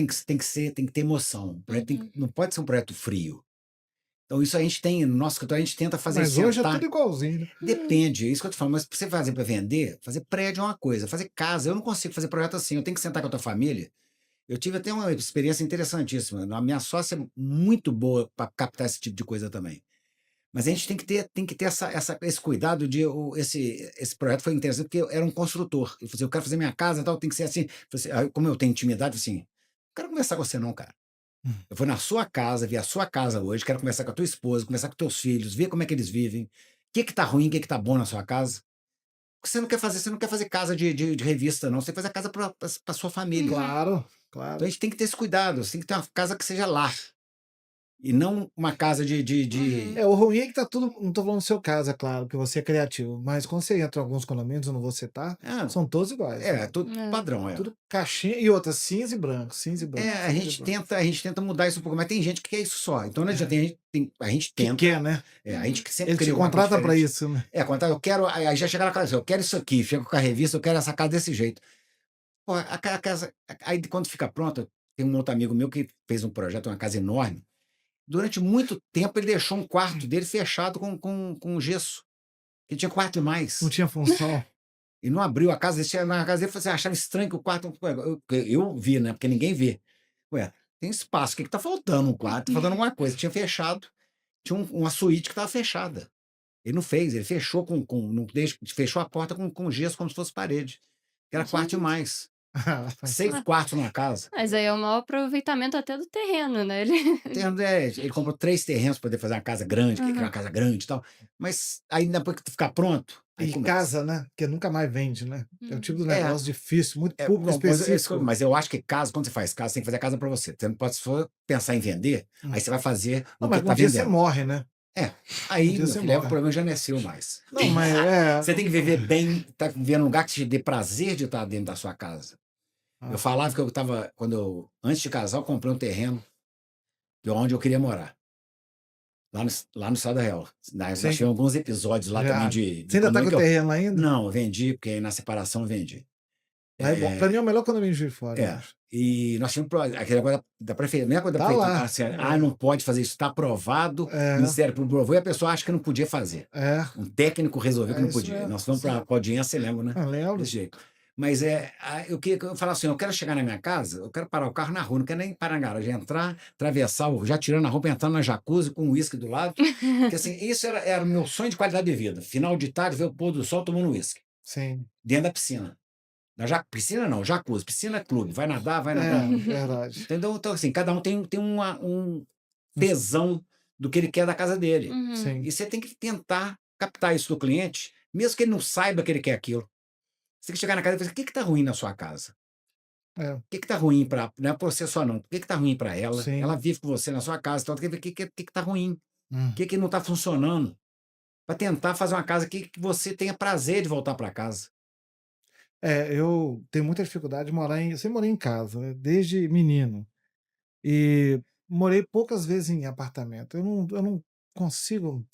tem que ter emoção. O projeto Uhum. não pode ser um projeto frio. Então isso a gente tem no nosso escritório, a gente tenta fazer Mas hoje é sentar. tudo igualzinho, né? Depende, é isso que eu tô falando, mas pra você fazer para vender, fazer prédio é uma coisa, fazer casa, eu não consigo fazer projeto assim, eu tenho que sentar com a tua família. Eu tive até uma experiência interessantíssima, a minha sócia é muito boa para captar esse tipo de coisa também. Mas a gente tem que ter esse cuidado de esse projeto foi interessante porque eu era um construtor. Eu falei assim, eu quero fazer minha casa, e tal, tem que ser assim. Eu falei assim, aí, como eu tenho intimidade, eu falei assim, não quero conversar com você não, cara. Hum. Eu vou na sua casa, vi a sua casa hoje, quero conversar com a tua esposa, conversar com teus filhos, ver como é que eles vivem, o que tá ruim, o que tá bom na sua casa. Porque você não quer fazer casa de revista, não. Você faz a casa para sua família. Uhum. Claro, Então claro. a gente tem que ter esse cuidado, você tem que ter uma casa que seja lar. E não uma casa Uhum. É, o ruim é que tá tudo não tô falando do seu caso, é claro, que você é criativo, mas quando você entra em alguns condomínios, eu não vou citar, É, são todos iguais, né? tudo É. padrão, é. Tudo caixinha e outra cinza e branco, É, cinza e branco. a gente tenta mudar isso um pouco, mas tem gente que quer isso só. Então não adianta, É, a gente que tenta, quer, né? a gente Uhum. que sempre Ele te cria alguma coisa contrata pra diferente. isso, né? Quando eu quero, aí já chega na casa, eu quero isso aqui, chego com a revista, eu quero essa casa desse jeito. Pô, a casa, aí quando fica pronta, tem um outro amigo meu que fez um projeto, uma casa enorme. Durante muito tempo ele deixou um quarto dele fechado com gesso. Ele tinha quarto Não demais. tinha função. E não abriu a casa, ele chegava na casa dele, você achava estranho que o quarto. Ué, eu vi, né? Porque ninguém vê. Ué, tem espaço, o que está faltando no quarto? Está faltando alguma coisa. Tinha fechado, tinha uma suíte que estava fechada. Ele não fez, ele fechou não fechou a porta com gesso como se fosse parede. Que era quarto Gente. demais. 6 quartos numa casa. Mas aí é o maior aproveitamento até do terreno, né, ele Ele comprou 3 terrenos para poder fazer uma casa grande, que queria uma Aham. casa grande e tal. Mas aí depois que ficar pronto, aí E começa. casa, né, porque nunca mais vende, né? É o tipo Uhum. do É, negócio difícil, muito público não, específico. mas eu acho que casa, quando você faz casa, você tem que fazer a casa para você. Você não pode, se for pensar em vender, aí Hum. você vai fazer Não, no que mas está um dia você vendendo. morre, né? É, Um aí, dia meu você filho, o morre. problema já não é seu mais. Não, mas Você tem que viver bem, tá vivendo um lugar que te dê prazer de estar dentro da sua casa. Eu Ah, falava que eu estava, antes de casar, eu comprei um terreno onde eu queria morar. Lá no Estado Real. Nós sim, tivemos alguns episódios lá também já. de Você ainda tá condomínio com o que eu. terreno lá ainda? Não, eu vendi, porque aí na separação eu vendi. Lá é bom. Pra É, mim é o melhor condomínio de Juiz de Fora, eu é. acho. E nós tínhamos aquele negócio da prefeitura, não é coisa da Tá prefeitura, lá. assim, não pode fazer isso, está aprovado, o É, Ministério Público aprovou e a pessoa acha que não podia fazer. é, Um técnico resolveu que é não isso podia. mesmo. Nós fomos para a audiência, lembra, né? Eu Desse lembro. jeito. Mas eu falo assim: eu quero chegar na minha casa, eu quero parar o carro na rua, não quero nem parar na garagem, entrar, atravessar, já tirando a roupa, entrar na jacuzzi com um uísque do lado. Porque assim, isso era o meu sonho de qualidade de vida. Final de tarde, ver o pôr do sol tomando uísque, Sim. dentro da piscina. Piscina não, jacuzzi, piscina é clube, vai nadar. É, verdade. Entendeu? Então, assim, cada um tem um Um tesão do que ele quer da casa dele. Uhum. sim. E você tem que tentar captar isso do cliente, mesmo que ele não saiba que ele quer aquilo. Você tem que chegar na casa e falar: o que está ruim na sua casa? É, O que está ruim para. Não é para você só, não. O que está ruim para ela? sim. Ela vive com você na sua casa, então tem que ver o que está ruim, o Hum. que não está funcionando, para tentar fazer uma casa que você tenha prazer de voltar para casa. É, eu tenho muita dificuldade de morar em eu sempre morei em casa, né, desde menino. E morei poucas vezes em apartamento. Eu não consigo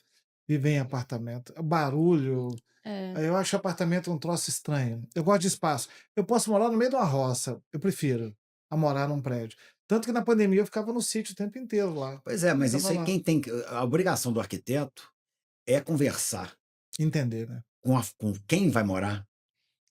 viver em apartamento. Barulho, É. eu acho apartamento um troço estranho. Eu gosto de espaço. Eu posso morar no meio de uma roça, eu prefiro, a morar num prédio. Tanto que na pandemia eu ficava no sítio o tempo inteiro lá. Pois é, mas Ficava isso aí lá. quem tem. A obrigação do arquiteto é conversar Entender, né. com quem vai morar,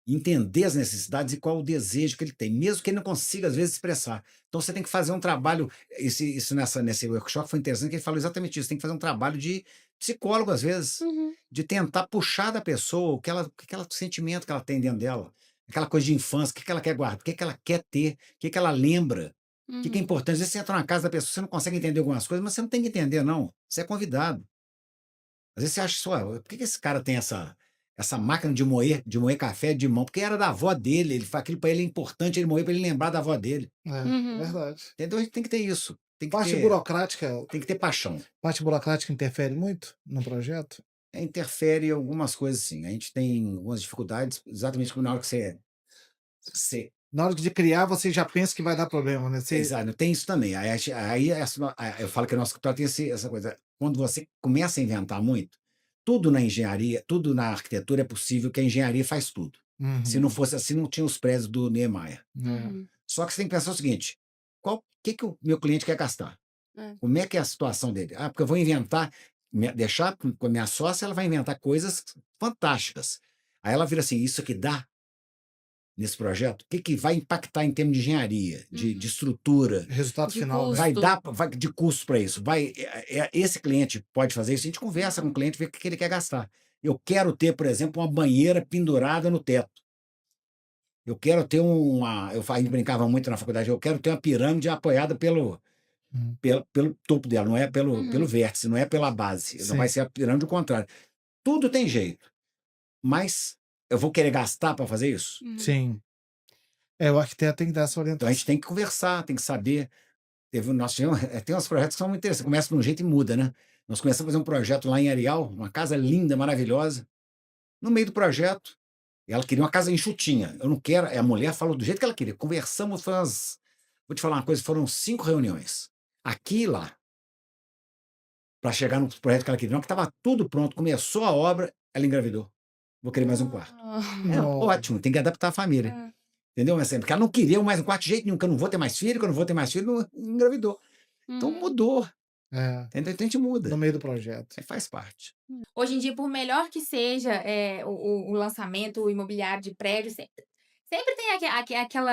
entender as necessidades e qual o desejo que ele tem, mesmo que ele não consiga, às vezes, expressar. Então você tem que fazer um trabalho. Isso nesse workshop foi interessante, que ele falou exatamente isso. Tem que fazer um trabalho de psicólogo, às vezes, Uhum. de tentar puxar da pessoa o sentimento que ela tem dentro dela, aquela coisa de infância, o que ela quer guardar, o que ela quer ter, o que ela lembra. O que é Uhum. importante? Às vezes você entra na casa da pessoa, você não consegue entender algumas coisas, mas você não tem que entender, não. Você é convidado. Às vezes você acha só, por que esse cara tem essa máquina de moer café de mão? Porque era da avó dele, aquilo para ele é importante, ele moer para ele lembrar da avó dele. É, Uhum. verdade. Entendeu? A gente tem que ter isso, Parte burocrática tem que ter paixão. parte burocrática interfere muito no projeto? Interfere em algumas coisas sim, a gente tem algumas dificuldades, exatamente na hora que você Na hora de criar, você já pensa que vai dar problema, né, você exato, tem isso também, eu falo que o nosso escritório tem essa coisa, quando você começa a inventar muito, tudo na engenharia, tudo na arquitetura é possível, que a engenharia faz tudo. Se não uhum, fosse assim, não tinha os prédios do Niemeyer. é, Uhum. Só que você tem que pensar o seguinte: que o meu cliente quer gastar? É. Como é que é a situação dele? Ah, porque eu vou inventar, deixar com a minha sócia, ela vai inventar coisas fantásticas. Aí ela vira assim: isso aqui dá nesse projeto? O que vai impactar em termos de engenharia, de estrutura? Resultado De final, né? Vai custo. dar de custo para isso? Esse cliente pode fazer isso? A gente conversa com o cliente, vê o que ele quer gastar. Eu quero ter, por exemplo, uma banheira pendurada no teto. Eu quero ter a gente brincava muito na faculdade, eu quero ter uma pirâmide apoiada Hum, pelo topo dela, não é pelo Uhum. vértice, não é pela base, não vai Sim, ser a pirâmide, o contrário. Tudo tem jeito, mas eu vou querer gastar para fazer isso? Uhum. sim. O arquiteto tem que dar essa Então a gente orientação. tem que conversar, tem que saber. Tem uns projetos que são muito interessantes, começa de um jeito e muda, né? Nós começamos a fazer um projeto lá em Areal, uma casa linda, maravilhosa. No meio do projeto, ela queria uma casa enxutinha. Eu não quero. A mulher falou do jeito que ela queria. Conversamos, vou te falar uma coisa, foram 5 reuniões. Aqui e lá, para chegar no projeto que ela queria. Não, que estava tudo pronto, começou a obra, ela engravidou. Vou querer mais um quarto. É No, ótimo, tem que adaptar a família. É. Entendeu? Mas, assim, porque ela não queria mais um quarto de jeito nenhum, que eu não vou ter mais filho, que eu não vou ter mais filho, não engravidou. Então Uhum. mudou. é, Entendeu? Então a gente no muda. meio do projeto. Aí faz parte. Hoje em dia, por melhor que seja o lançamento imobiliário de prédio, sempre tem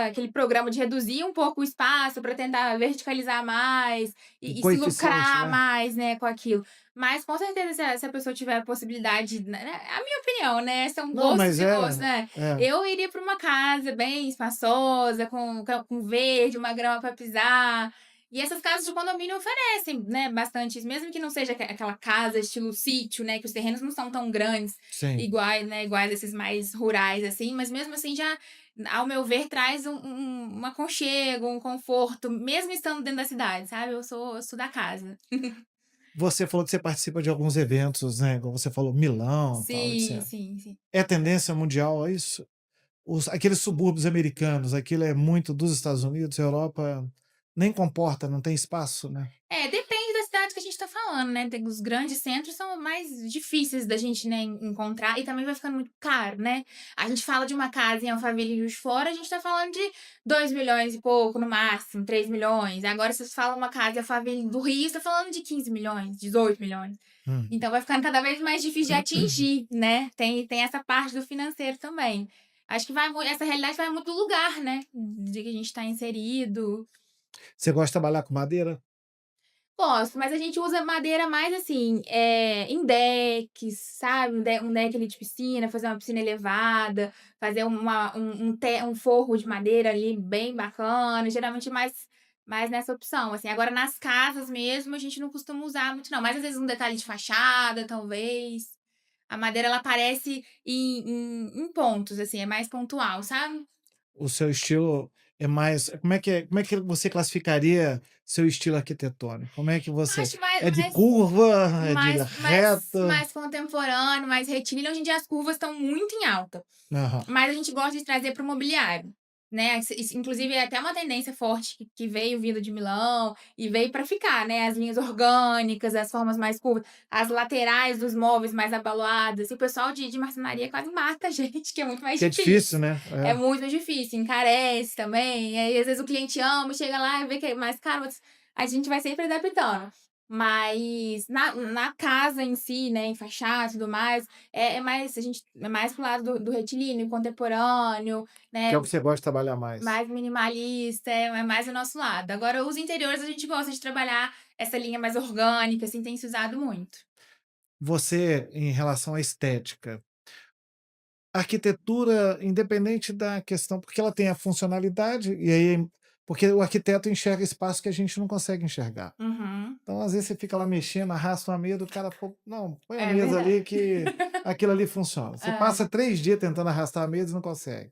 aquele programa de reduzir um pouco o espaço para tentar verticalizar mais O e se coeficiente, lucrar né? mais, né, com aquilo. Mas com certeza, se a pessoa tiver a possibilidade, né, a minha opinião, né? São Não, gostos mas e gostos, né? é. Eu iria para uma casa bem espaçosa, com verde, uma grama para pisar. E essas casas de condomínio oferecem, né, bastante, mesmo que não seja aquela casa estilo sítio, né, que os terrenos não são tão grandes, Sim. iguais esses mais rurais, assim, mas mesmo assim já, ao meu ver, traz um aconchego, um conforto, mesmo estando dentro da cidade, sabe? Eu sou da casa. Você falou que você participa de alguns eventos, né? Como você falou, Milão, tal, Sim, etc. sim, sim. É tendência mundial a isso? Aqueles subúrbios americanos, aquilo é muito dos Estados Unidos, Europa nem comporta, não tem espaço, né? Depende da cidade que a gente tá falando, né? Os grandes centros são mais difíceis da gente, né, encontrar e também vai ficando muito caro, né? A gente fala de uma casa em Alphaville, em Juiz de Fora, a gente tá falando de 2 milhões e pouco, no máximo, 3 milhões. Agora, se você fala uma casa em Alphaville do Rio, você tá falando de 15 milhões, 18 milhões. Hum. Então, vai ficando cada vez mais difícil de atingir, né? Tem essa parte do financeiro também. Acho que essa realidade vai muito do lugar, né? De que a gente tá inserido. Você gosta de trabalhar com madeira? Gosto, mas a gente usa madeira mais assim, em decks, sabe? Um deck ali de piscina, fazer uma piscina elevada, fazer um forro de madeira ali bem bacana, geralmente mais nessa opção, assim. Agora nas casas mesmo a gente não costuma usar muito não, mas às vezes um detalhe de fachada, talvez. A madeira ela aparece em pontos, assim, é mais pontual, sabe? O seu estilo é mais. Como é que você classificaria seu estilo arquitetônico? Como é que você. Acho mais É de mais curva? É de mais mais reto? mais contemporâneo, mais retilíneo. Hoje em dia as curvas estão muito em alta, Aham. mas a gente gosta de trazer para o mobiliário, né. Inclusive é até uma tendência forte que veio vindo de Milão e veio para ficar, né, as linhas orgânicas, as formas mais curvas, as laterais dos móveis mais abaladas. E o pessoal de marcenaria quase mata a gente, que é muito mais Que é difícil, difícil. né? É muito mais difícil, encarece também, aí às vezes o cliente ama, chega lá e vê que é mais caro, mas a gente vai sempre adaptando. Mas na casa em si, né, em fachada e tudo mais, a gente é mais pro lado do retilíneo, contemporâneo, Que é né, o que você gosta de trabalhar mais. mais minimalista, é mais o nosso lado. Agora os interiores a gente gosta de trabalhar essa linha mais orgânica, assim, tem se usado muito. Você, em relação à estética, a arquitetura, independente da questão, porque ela tem a funcionalidade, e aí. Porque o arquiteto enxerga espaço que a gente não consegue enxergar. Uhum. Então, às vezes, você fica lá mexendo, arrasta uma mesa, o cara falou, não, põe a É mesa verdade. ali que aquilo ali funciona. Você É. passa 3 dias tentando arrastar a mesa e não consegue.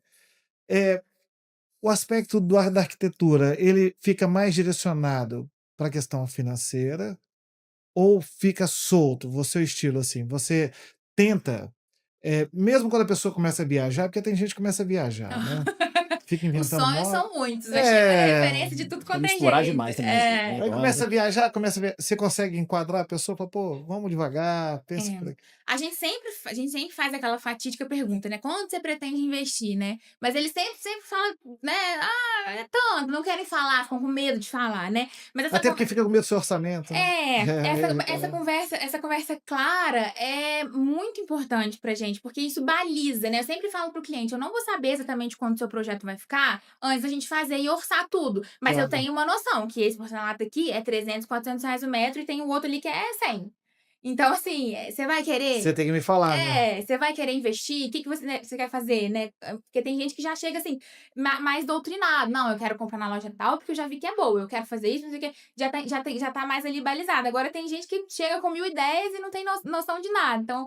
O aspecto da arquitetura, ele fica mais direcionado para a questão financeira ou fica solto? Seu estilo, assim, você tenta, mesmo quando a pessoa começa a viajar, porque tem gente que começa a viajar, né? fica Os inventando sonhos moda. são muitos, vai chegando a É. referência de tudo Pra quanto é misturar jeito. demais também os É. Aí negócios. começa a viajar, você consegue enquadrar a pessoa, fala, pô, vamos devagar, pensa É. por aqui. A gente sempre faz aquela fatídica pergunta, né? Quanto você pretende investir, né? Mas eles sempre falam, né? Ah, é tanto, não querem falar, ficam com medo de falar, né? Mas essa Até porque fica com medo do seu orçamento, né? essa conversa clara é muito importante pra gente, porque isso baliza, né? Eu sempre falo pro cliente, eu não vou saber exatamente quanto o seu projeto vai ficar antes da gente fazer e orçar tudo. Mas eu Claro. tenho uma noção que esse porcelanato aqui é 300, 400 reais o metro e tem o outro ali que é 100. Então, assim, você vai querer Você tem que me falar, né? você vai querer investir? O que você quer fazer, né? Porque tem gente que já chega assim, mais doutrinado. Não, eu quero comprar na loja tal, porque eu já vi que é boa. Eu quero fazer isso, não sei o quê. Já tá mais ali balizado. Agora tem gente que chega com 1010 e não tem noção de nada. Então,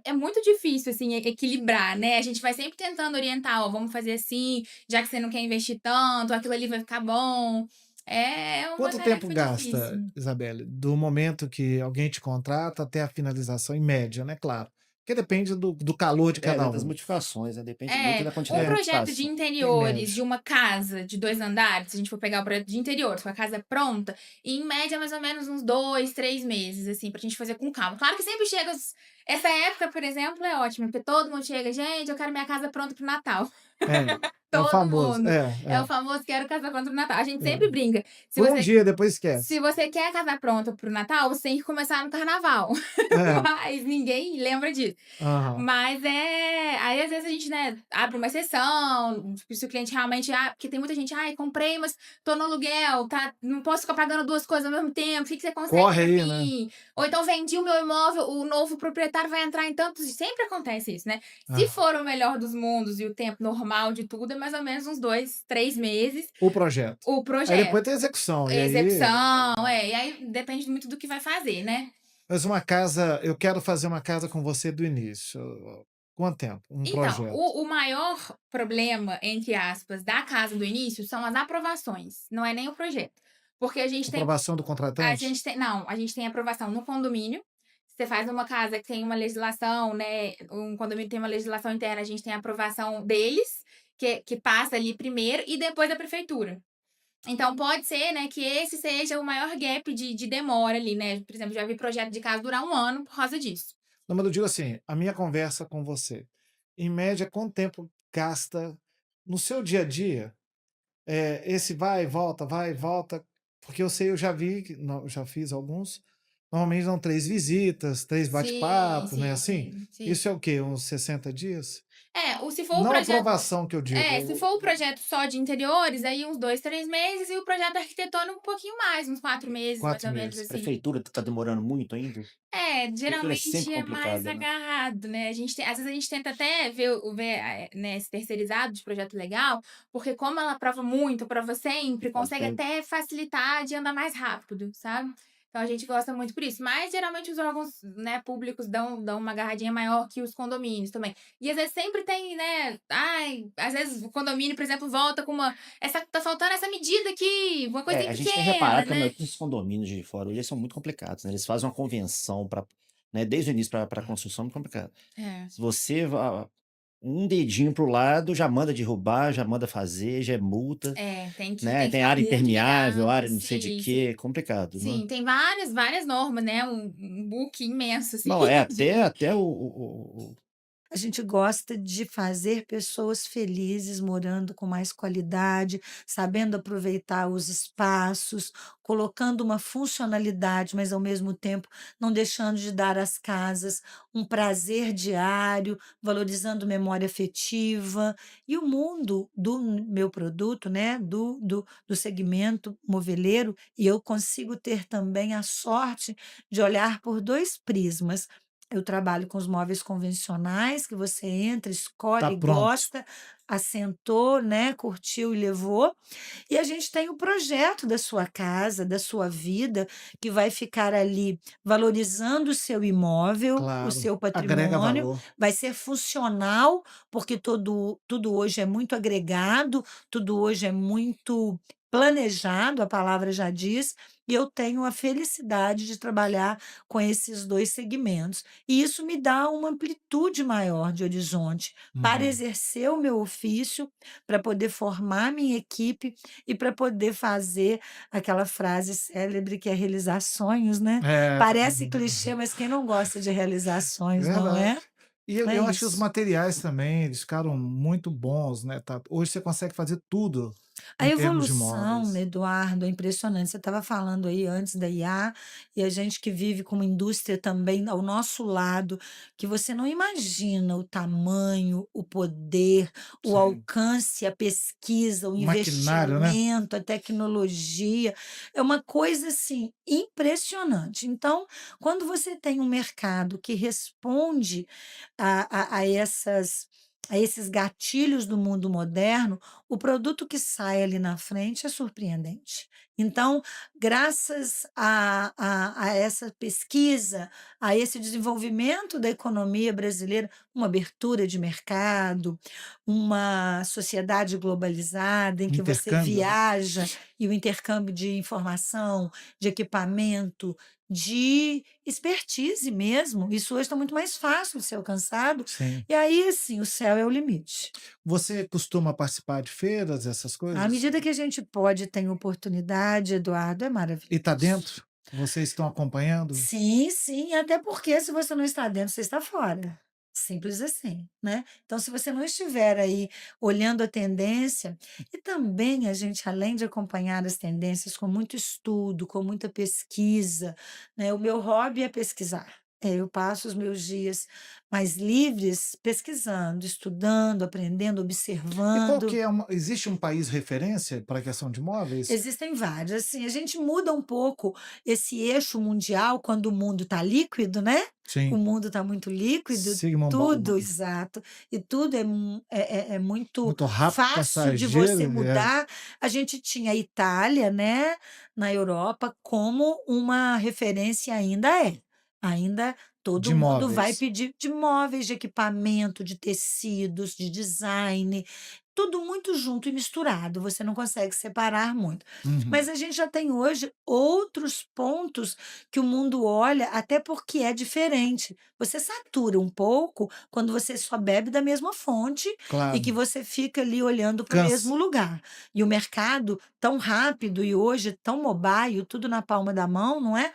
é muito difícil, assim, equilibrar, né? A gente vai sempre tentando orientar, ó, vamos fazer assim, já que você não quer investir tanto, aquilo ali vai ficar bom. É uma Quanto tempo tarefa gasta, difícil. Isabelle, do momento que alguém te contrata até a finalização, em média, né? Claro. Porque depende do calor de cada Das um. modificações, né? Depende muito da Um quantidade de projeto de modificação. Em interiores de média. uma casa de 2 andares, se a gente for pegar o projeto de interiores, com a casa pronta, em média, mais ou menos uns 2, 3 meses, assim, pra gente fazer com calma. Claro que sempre chega. Essa época, por exemplo, é ótima, porque todo mundo chega, gente, eu quero minha casa pronta pro Natal. É o Todo famoso. mundo. É o É. famoso quero casa pronta pro Natal. A gente É. sempre brinca. Se Por um você, dia, depois esquece. se você quer a casa pronta pro Natal, você tem que começar no carnaval. É. Mas ninguém lembra disso. Aham. Mas aí às vezes a gente, né, abre uma exceção, se o cliente realmente, porque tem muita gente, ai, comprei, mas tô no aluguel, tá, não posso ficar pagando 2 coisas ao mesmo tempo, o que você consegue Corre pra aí, né? mim? Ou então vendi o meu imóvel, o novo proprietário vai entrar em tantos, sempre acontece isso, né? Se Ah. for o melhor dos mundos e o tempo normal de tudo, é mais ou menos uns 2, 3 meses O projeto. o Aí projeto. depois tem a execução. E aí, Execução, e aí depende muito do que vai fazer, né? mas uma casa, eu quero fazer uma casa com você do início. Quanto tempo? Um Então, projeto. o maior problema, entre aspas, da casa do início são as aprovações, não é nem o projeto. Porque a gente tem, Aprovação do contratante? a gente tem aprovação no condomínio. Você faz uma casa que tem uma legislação, né? Um condomínio tem uma legislação interna, a gente tem a aprovação deles, que passa ali primeiro, e depois da prefeitura. Então, pode ser, né, que esse seja o maior gap de demora ali, né? Por exemplo, já vi projeto de casa durar 1 ano por causa disso. Não, mas eu digo assim, a minha conversa com você, em média, quanto tempo gasta no seu dia a dia? Esse vai e volta, porque eu sei, eu já vi, não, eu já fiz alguns, normalmente dão 3 visitas, 3 Sim, bate-papo, não é sim, assim? sim, sim. Isso é o quê? Uns 60 dias? Se for o Não a projeto. aprovação que eu digo. Se for o projeto só de interiores, aí uns 2, 3 meses, e o projeto arquitetônico um pouquinho mais, uns 4 meses, mais 4 ou menos meses. A assim. prefeitura tá demorando muito ainda? Aquilo é Geralmente sempre é mais complicado, né? agarrado, né? Às vezes a gente tenta até ver, né, esse terceirizado de projeto legal, porque como ela aprova muito, aprova sempre, Pode consegue ter. até facilitar de andar mais rápido, sabe? Então a gente gosta muito por isso. Mas geralmente os órgãos, né, públicos dão uma agarradinha maior que os condomínios também. E às vezes sempre tem, né? Às vezes o condomínio, por exemplo, volta com tá faltando essa medida aqui, uma coisinha A gente tem pequena, reparado que a né? maioria dos condomínios de fora hoje eles são muito complicados, né? Eles fazem uma convenção para, né, desde o início para construção é muito complicado. Se você um dedinho pro lado já manda derrubar, já manda fazer, já é multa, Tem que né? Tem ficar área muito impermeável, ligado. área não sei de Sim, quê, complicado, né? sim, tem várias normas, né? Um book imenso, assim. Não, de- até A gente gosta de fazer pessoas felizes, morando com mais qualidade, sabendo aproveitar os espaços, colocando uma funcionalidade, mas ao mesmo tempo não deixando de dar às casas um prazer diário, valorizando memória afetiva. E o mundo do meu produto, né, do segmento moveleiro, e eu consigo ter também a sorte de olhar por 2 prismas. Eu trabalho com os móveis convencionais, que você entra, Tá escolhe, pronto. gosta, assentou, né, curtiu e levou. E a gente tem o projeto da sua casa, da sua vida, que vai ficar ali valorizando o seu imóvel, o Claro. seu Agrega patrimônio, valor. vai ser funcional, porque tudo hoje é muito agregado, tudo hoje é muito planejado, a palavra já diz, e eu tenho a felicidade de trabalhar com esses 2 segmentos. E isso me dá uma amplitude maior de horizonte para Uhum. exercer o meu ofício, para poder formar minha equipe e para poder fazer aquela frase célebre que é realizar sonhos, né. É, Parece clichê, mas quem não gosta de realizar sonhos, não verdade. é? E eu É eu acho que os isso. materiais também, eles ficaram muito bons, né, tá, hoje você consegue fazer tudo A em termos de evolução, móveis. Eduardo, é impressionante. Você estava falando aí antes da IA, e a gente que vive com uma indústria também ao nosso lado, que você não imagina o tamanho, o poder, o Sim. alcance, a pesquisa, o O maquinário, né. investimento, a tecnologia. É uma coisa assim impressionante. Então, quando você tem um mercado que responde a a esses gatilhos do mundo moderno, o produto que sai ali na frente é surpreendente. Então, graças a essa pesquisa, a esse desenvolvimento da economia brasileira, uma abertura de mercado, uma sociedade globalizada em que você Intercâmbio, né. viaja e o intercâmbio de informação, de equipamento, de expertise mesmo, isso hoje está muito mais fácil de ser alcançado, Sim. e aí, assim, o céu é o limite. Você costuma participar de feiras, essas À coisas? medida que a gente pode, tem oportunidade, Eduardo, é E tá maravilhoso. dentro? Vocês estão acompanhando? Sim, sim, até porque se você não está dentro, você está fora. Simples assim, né? Então, se você não estiver aí olhando a tendência, e também a gente, além de acompanhar as tendências com muito estudo, com muita pesquisa, né? O meu hobby é pesquisar. Eu passo os meus dias mais livres pesquisando, estudando, aprendendo, E qual observando. que é uma existe um país referência para a questão de móveis? Existem vários, assim, a gente muda um pouco esse eixo mundial quando o mundo está líquido, né, o Sim, mundo está muito líquido, Sigmund tudo Bauman. exato, e tudo é muito Muito rápido, fácil de você passageiro, mudar. A gente tinha a Itália, né, na Europa como uma referência ainda todo de mundo vai móveis. pedir de móveis, de equipamento, de tecidos, de design, tudo muito junto e misturado, você não consegue separar muito. Uhum. Mas a gente já tem hoje outros pontos que o mundo olha, até porque é diferente. Você satura um pouco quando você só bebe da mesma fonte e que Claro, você fica ali olhando para o cansa. mesmo lugar. E o mercado tão rápido e hoje tão mobile, tudo na palma da mão, não é?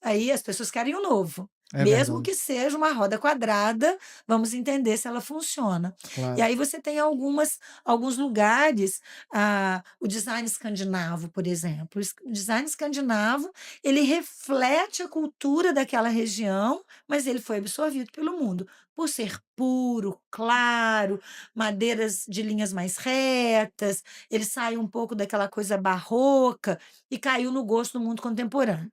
Aí as pessoas querem o novo. É Mesmo verdade, que seja uma roda quadrada, vamos entender se ela funciona. E claro. aí você tem alguns lugares, o design escandinavo, por exemplo. O design escandinavo, ele reflete a cultura daquela região, mas ele foi absorvido pelo mundo, por ser puro, claro, madeiras de linhas mais retas, ele sai um pouco daquela coisa barroca e caiu no gosto do mundo contemporâneo.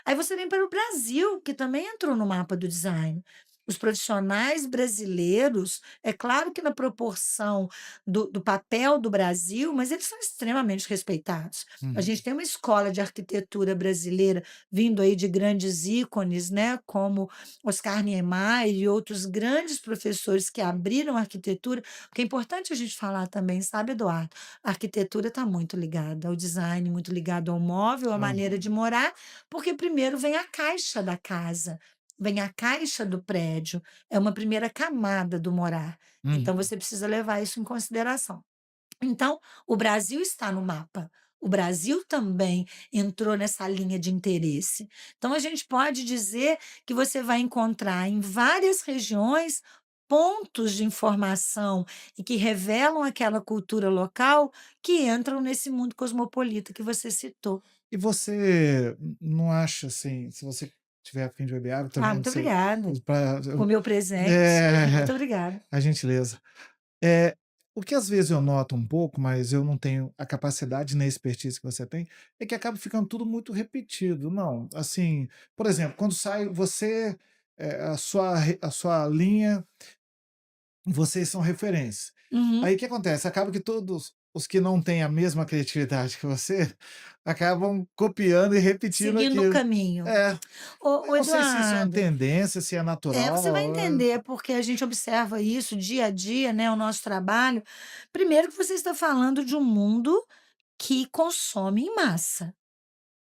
Aí você vem para o Brasil, que também entrou no mapa do design. Os profissionais brasileiros, é claro que na proporção do papel do Brasil, mas eles são extremamente respeitados. A Uhum. gente tem uma escola de arquitetura brasileira vindo aí de grandes ícones, né, como Oscar Niemeyer e outros grandes professores que abriram a arquitetura, porque é importante a gente falar também, sabe, Eduardo? A arquitetura está muito ligada ao design, muito ligado ao móvel, à maneira Aham. de morar, porque primeiro vem a caixa da casa, vem a caixa do prédio, é uma primeira camada do morar. Então Uhum. você precisa levar isso em consideração. Então, o Brasil está no mapa. O Brasil também entrou nessa linha de interesse. Então, a gente pode dizer que você vai encontrar em várias regiões pontos de informação e que revelam aquela cultura local que entram nesse mundo cosmopolita que você citou. E você não acha, assim, se você tiver a fim de beber água Ah, também, não muito sei, obrigada. pra O meu presente. é, Muito obrigada. a gentileza. É o que às vezes eu noto um pouco, mas eu não tenho a capacidade nem a expertise que você tem, é que acaba ficando tudo muito repetido. Não, assim, por exemplo, quando sai você, a sua linha, vocês são referência. Uhum. Aí o que acontece? Acaba que todos os que não têm a mesma criatividade que você, acabam copiando e repetindo Seguindo o aquilo. caminho. É, Ô eu não sei se isso é uma Eduardo, tendência, se é você vai natural, entender, porque a gente observa isso dia a dia, né, o nosso trabalho. Primeiro que você está falando de um mundo que consome em massa.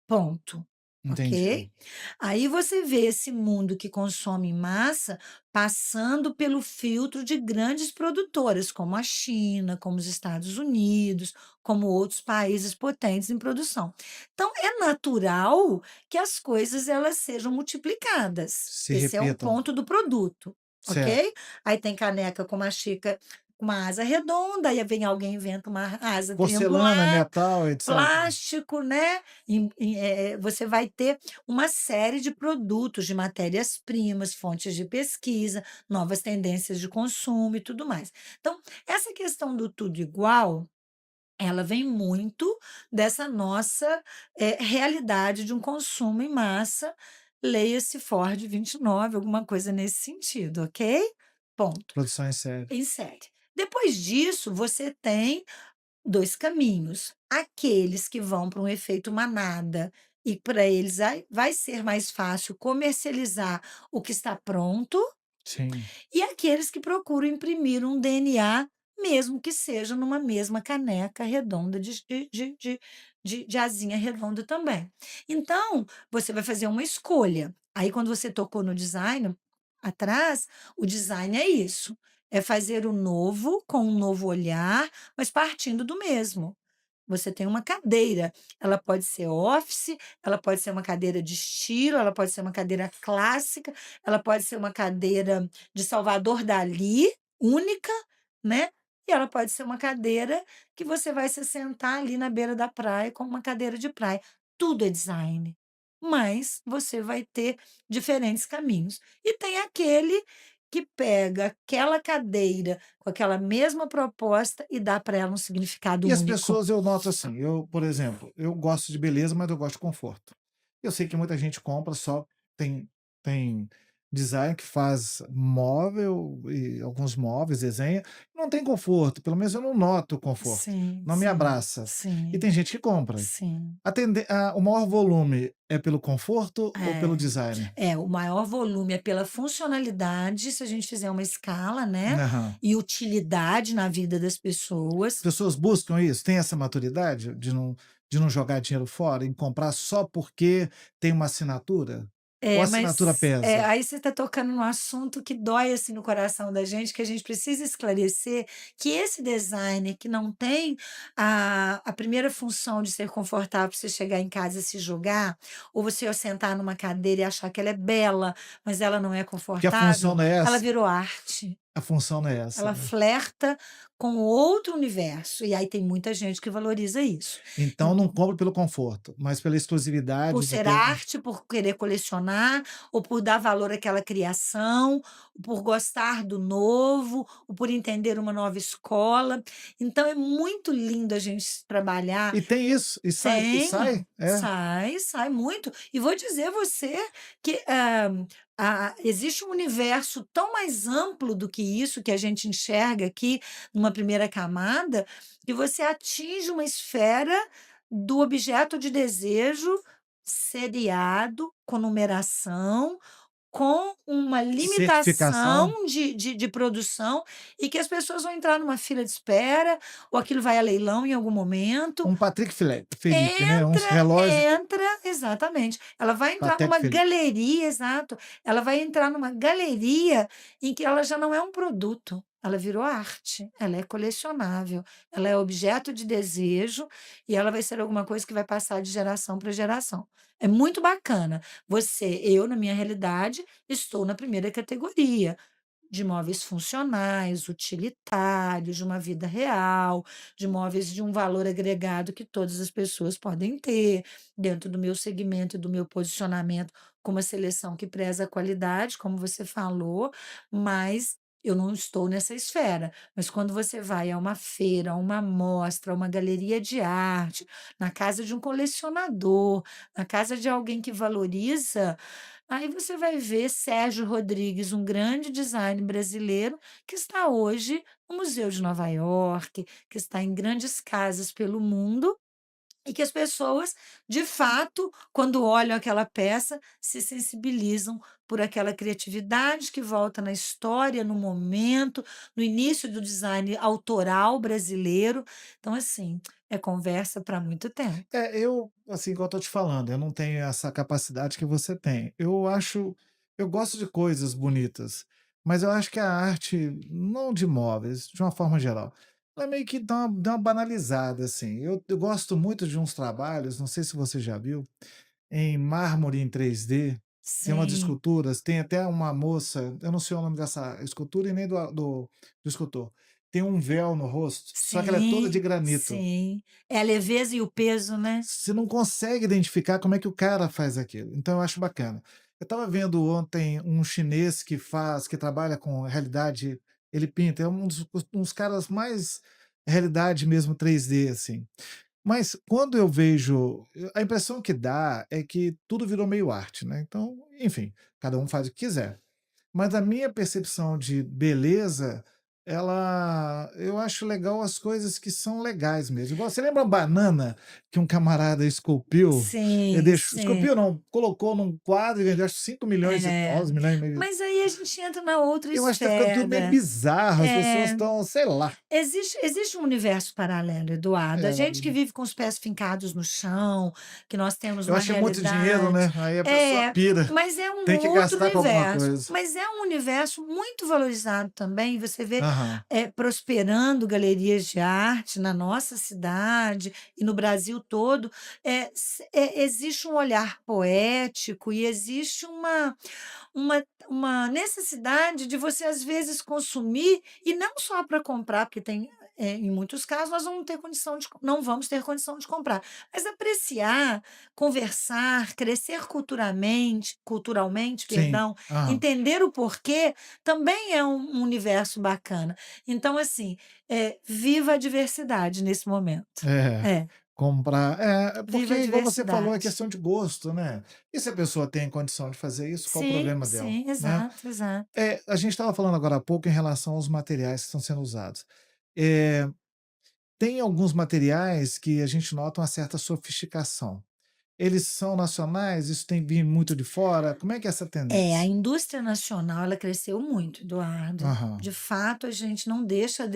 Ponto. Entendi. Ok? Aí você vê esse mundo que consome em massa passando pelo filtro de grandes produtoras, como a China, como os Estados Unidos, como outros países potentes em produção. Então, é natural que as coisas elas sejam multiplicadas. Se Esse é um repitam. ponto do produto, Certo. ok? Aí tem caneca com uma xícara com uma asa redonda, aí vem alguém inventa uma asa Porcelana, triangular, metal, etc. plástico, né? Você vai ter uma série de produtos, de matérias-primas, fontes de pesquisa, novas tendências de consumo e tudo mais. Então, essa questão do tudo igual, ela vem muito dessa nossa realidade de um consumo em massa, leia-se Ford 29, alguma coisa nesse sentido, ok? Ponto. Produção em série. Em série. Depois disso, você tem 2 caminhos. Aqueles que vão para um efeito manada e para eles vai ser mais fácil comercializar o que está pronto, Sim. e aqueles que procuram imprimir um DNA, mesmo que seja numa mesma caneca redonda de asinha redonda também. Então, você vai fazer uma escolha. Aí, quando você tocou no design atrás, o design é isso, é fazer o novo com um novo olhar, mas partindo do mesmo. Você tem uma cadeira, ela pode ser office, ela pode ser uma cadeira de estilo, ela pode ser uma cadeira clássica, ela pode ser uma cadeira de Salvador Dalí, única, né, e ela pode ser uma cadeira que você vai se sentar ali na beira da praia como uma cadeira de praia. Tudo é design, mas você vai ter diferentes caminhos. E tem aquele que pega aquela cadeira com aquela mesma proposta e dá para ela um significado E as único. pessoas, eu noto assim, por exemplo, eu gosto de beleza, mas eu gosto de conforto. Eu sei que muita gente compra só tem design que faz móvel e alguns móveis, desenha, não tem conforto, pelo menos eu não noto o conforto, Sim, não me sim, abraça. E tem sim, gente que compra. sim. O maior volume é pelo conforto ou pelo É. design? O maior volume é pela funcionalidade, se a gente fizer uma escala, né, Aham. e utilidade na vida das As pessoas. pessoas buscam isso? Tem essa maturidade de não jogar dinheiro fora e comprar só porque tem uma assinatura? Ou a assinatura pesa? Aí você está tocando num assunto que dói, assim, no coração da gente, que a gente precisa esclarecer que esse designer que não tem a primeira função de ser confortável para você chegar em casa e se jogar, ou você sentar numa cadeira e achar que ela é bela, mas ela não é Porque a função confortável, não é ela essa, virou arte. a função não é essa, Ela né. flerta com outro universo, e aí tem muita gente que valoriza isso. Então não compro pelo conforto, mas pela Por exclusividade de ser ter arte, por querer colecionar, ou por dar valor àquela criação, por gostar do novo, ou por entender uma nova escola. Então é muito lindo a gente trabalhar. e tem isso, e sai e Tem, sai? É. sai muito. E vou dizer a você que, existe um universo tão mais amplo do que isso, que a gente enxerga aqui numa primeira camada, que você atinge uma esfera do objeto de desejo seriado, com numeração, com uma Certificação, limitação de produção, e que as pessoas vão entrar numa fila de espera, ou aquilo vai a leilão em algum momento. um Patrick Felipe, né, uns Entra, relógios exatamente. Ela vai entrar Patek numa Philippe. galeria, exato. Ela vai entrar numa galeria em que ela já não é um produto, ela virou arte, ela é colecionável, ela é objeto de desejo e ela vai ser alguma coisa que vai passar de geração para geração. É muito bacana. Eu, na minha realidade, estou na primeira categoria de móveis funcionais, utilitários, de uma vida real, de móveis de um valor agregado que todas as pessoas podem ter, dentro do meu segmento e do meu posicionamento, com uma seleção que preza a qualidade, como você falou, mas eu não estou nessa esfera. Mas quando você vai a uma feira, a uma mostra, a uma galeria de arte, na casa de um colecionador, na casa de alguém que valoriza, aí você vai ver Sérgio Rodrigues, um grande design brasileiro, que está hoje no Museu de Nova York, que está em grandes casas pelo mundo, e que as pessoas, de fato, quando olham aquela peça, se sensibilizam por aquela criatividade que volta na história, no momento, no início do design autoral brasileiro. Então, assim, é conversa para muito tempo. Eu, assim, igual eu tô te falando, eu não tenho essa capacidade que você tem. Eu gosto de coisas bonitas, mas eu acho que a arte, não de móveis, de uma forma geral, ela meio que dá uma banalizada, assim. Eu gosto muito de uns trabalhos, não sei se você já viu, em mármore em 3D, tem umas Sim, esculturas, tem até uma moça, eu não sei o nome dessa escultura e nem do escultor. Tem um véu no rosto, só que ela é toda de sim, granito. sim. É a leveza e o peso, né? Você não consegue identificar como é que o cara faz aquilo, então eu acho bacana. Eu estava vendo ontem um chinês que trabalha com realidade, ele pinta, é uns caras mais realidade mesmo 3D, assim. Mas quando eu vejo a impressão que dá é que tudo virou meio arte, né, então, enfim, cada um faz o que quiser. Mas a minha percepção de beleza, eu acho legal as coisas que são legais mesmo. Igual, você lembra a banana que um camarada esculpiu? Ele Sim, deixou, sim. esculpiu não, colocou num quadro e vendeu acho 5.000.000, É. 11.000.000. Mas aí a gente entra na outra Eu acho que tá ficando tudo meio esfera. bizarro, as pessoas É. estão, sei lá. Existe um universo paralelo, Eduardo. A gente É, que vive com os pés fincados no chão, que nós temos eu uma acho que é muito dinheiro, realidade. né? Aí a pessoa É, pira, mas é um tem que outro gastar com alguma universo. coisa. Mas é um universo muito valorizado também. Você vê Aham. prosperando galerias de arte na nossa cidade e no Brasil todo. Existe um olhar poético e existe uma necessidade de você, às vezes, consumir, e não só para comprar, porque tem, em muitos casos, nós não vamos ter condição de comprar, mas apreciar, conversar, crescer culturalmente, Sim. perdão, Aham. entender o porquê, também é um universo bacana. Então, assim, viva a diversidade nesse momento. É. É, Comprar viva a porque igual você falou, é diversidade. questão de gosto, né. E se a pessoa tem condição de fazer isso, qual o Sim, problema dela, sim, né. exato, exato. A gente estava falando agora há pouco em relação aos materiais que estão sendo usados. Eh, Tem alguns materiais que a gente nota uma certa sofisticação. Eles são nacionais? Isso tem vindo muito de fora? Como é que é essa A tendência? indústria nacional, ela cresceu muito, Eduardo. Aham. De fato, a gente não deixa a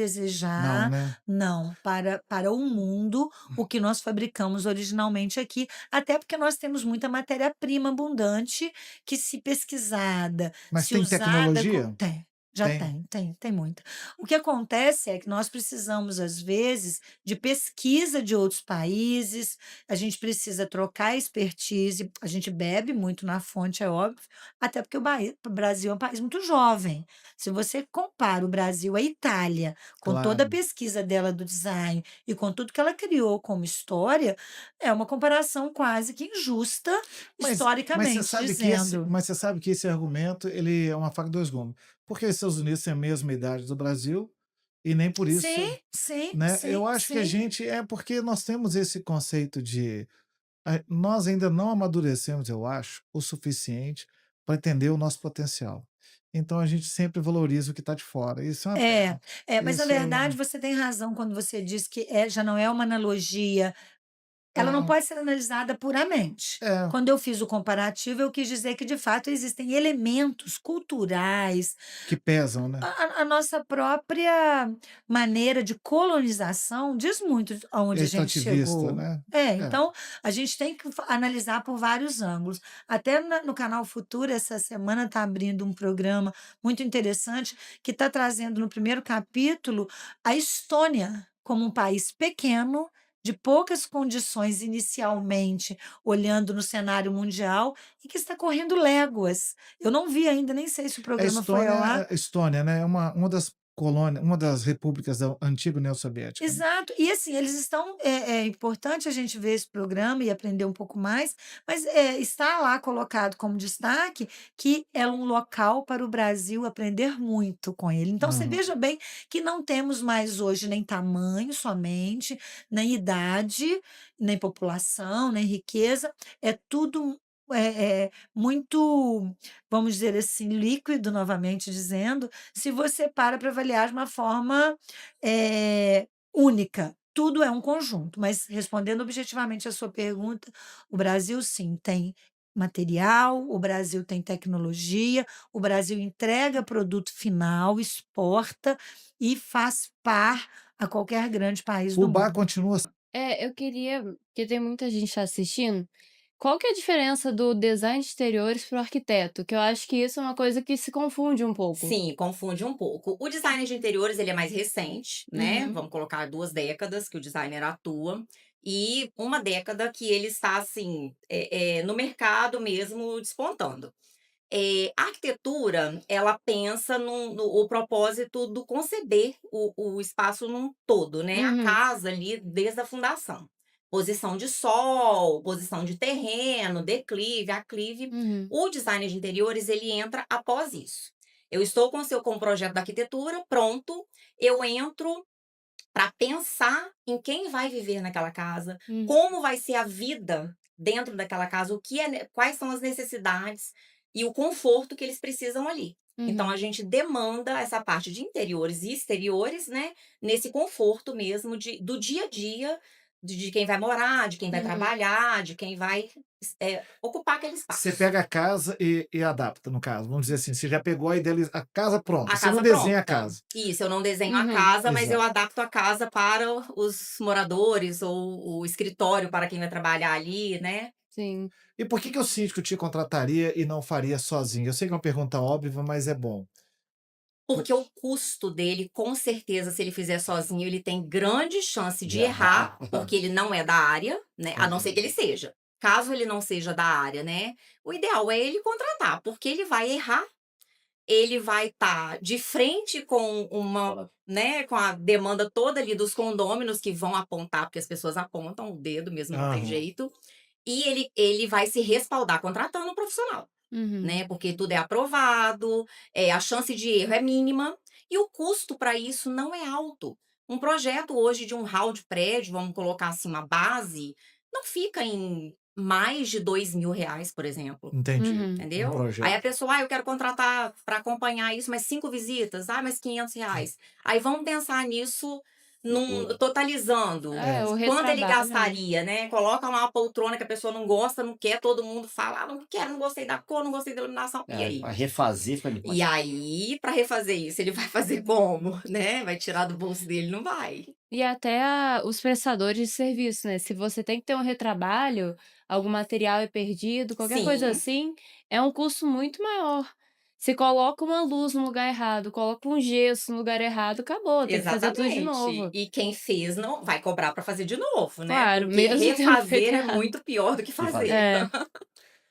Não, desejar, né. não, para o mundo, o que nós fabricamos originalmente aqui, até porque nós temos muita matéria-prima abundante que, se pesquisada, Mas se tem usada tecnologia? tem, já Tem. tem muita. O que acontece é que nós precisamos, às vezes, de pesquisa de outros países, a gente precisa trocar expertise, a gente bebe muito na fonte, é óbvio, até porque o Brasil é um país muito jovem. Se você compara o Brasil à Itália, com toda a Claro. pesquisa dela do design e com tudo que ela criou como história, é uma comparação quase que injusta, historicamente dizendo. Mas você sabe que esse argumento, ele é uma faca de 2 gumes, porque os Estados Unidos têm a mesma idade do Brasil, e nem por Sim, isso, sim, né, sim, eu acho que a sim. gente porque nós temos esse conceito de nós ainda não amadurecemos, eu acho, o suficiente para entender o nosso potencial. Então a gente sempre valoriza o que está de fora, isso é uma É, pena. mas na Isso verdade você tem razão quando você diz que já não é uma analogia. Ela não é pode ser analisada puramente. é, Quando eu fiz o comparativo, eu quis dizer que, de fato, existem elementos culturais, que pesam, né. a nossa própria maneira de colonização diz muito de É aonde a gente extrativista, chegou. né. É. Então a gente tem que analisar por vários ângulos. Até no canal Futura, essa semana está abrindo um programa muito interessante que está trazendo no primeiro capítulo a Estônia como um país pequeno, de poucas condições inicialmente, olhando no cenário mundial, e que está correndo léguas. Eu não vi ainda, nem sei se o programa foi ao ar. A Estônia, né, é uma das colônias, uma das repúblicas da antiga União Soviética, né. Exato. E assim, eles estão é importante a gente ver esse programa e aprender um pouco mais, mas, está lá colocado como destaque que é um local para o Brasil aprender muito com ele. Então você Aham. veja bem que não temos mais hoje nem tamanho somente, nem idade, nem população, nem riqueza, é tudo, muito, vamos dizer assim, líquido, novamente dizendo, se você para avaliar de uma forma, única. tudo é um conjunto. Mas respondendo objetivamente a sua pergunta, o Brasil sim tem material, o Brasil tem tecnologia, o Brasil entrega produto final, exporta e faz par a qualquer grande país do Fubá mundo. continua. Eu queria, porque tem muita gente assistindo, qual que é a diferença do design de exteriores para o arquiteto? Que eu acho que isso é uma coisa que se confunde um pouco. Sim, confunde um pouco. O designer de interiores, ele é mais recente, né? Uhum. Vamos colocar 2 décadas que o designer atua, e 1 década que ele está, assim, no mercado mesmo despontando. A arquitetura, ela pensa no o propósito do conceber o espaço num todo, né, a Uhum. casa ali desde a fundação. Posição de sol, posição de terreno, declive, aclive. Uhum. O designer de interiores, ele entra após isso. Eu estou com o projeto da arquitetura pronto, eu entro para pensar em quem vai viver naquela casa, Hum. como vai ser a vida dentro daquela casa, o que quais são as necessidades e o conforto que eles precisam ali. Então Uhum. a gente demanda essa parte de interiores e exteriores, né, nesse conforto mesmo do dia a dia, de quem vai morar, de quem vai Uhum. trabalhar, de quem vai ocupar aquele Você espaço. pega a casa e adapta, no caso. Vamos dizer assim, você já pegou a casa pronta, A você não casa desenha a pronta. casa. Isso, eu não desenho a Uhum. casa, mas eu Exato. adapto a casa para os moradores ou o escritório para quem vai trabalhar ali, né. Sim. E por que o síndico te contrataria e não faria sozinho? Eu sei que é uma pergunta óbvia, mas é bom. Porque o custo dele, com certeza, se ele fizer sozinho, ele tem grande chance de De errar, errar. porque ele não é da área, né, a não ser que ele seja. Caso ele não seja da área, né, o ideal é ele contratar, porque ele vai errar, ele vai estar de frente com né, com a demanda toda ali dos condôminos que vão apontar, porque as pessoas apontam o dedo mesmo, não tem Aham. jeito, e ele vai se respaldar contratando um profissional, Uhum. né, porque tudo é aprovado, a chance de erro é mínima e o custo para isso não é alto. Um projeto hoje de um hall de prédio, vamos colocar assim, uma base, não fica em mais de R$ 2.000, por exemplo. Entendi. Uhum. Um Entendeu? Aí projeto. a pessoa: eu quero contratar para acompanhar isso, mais 5 visitas. Mais R$ 500. Aí vamos pensar nisso totalizando, É. O quanto ele retrabalho, né. gastaria, né. Coloca lá uma poltrona que a pessoa não gosta, não quer, todo mundo fala: "Ah, não quero, não gostei da cor, não gostei da iluminação". E aí? Pra refazer fica E aí, para refazer isso, ele vai fazer como, né? Vai tirar do bolso dele? Não vai. E até os prestadores de serviço, né, se você tem que ter um retrabalho, algum material é perdido, qualquer coisa Sim. assim, é um custo muito maior. Se coloca uma luz no lugar errado, coloca um gesso no lugar errado, acabou, tem que fazer tudo de Exatamente. novo. E quem fez não vai cobrar para fazer de novo, né, Claro, porque mesmo tendo feito refazer é errado. muito pior do que que fazer. fazer. É.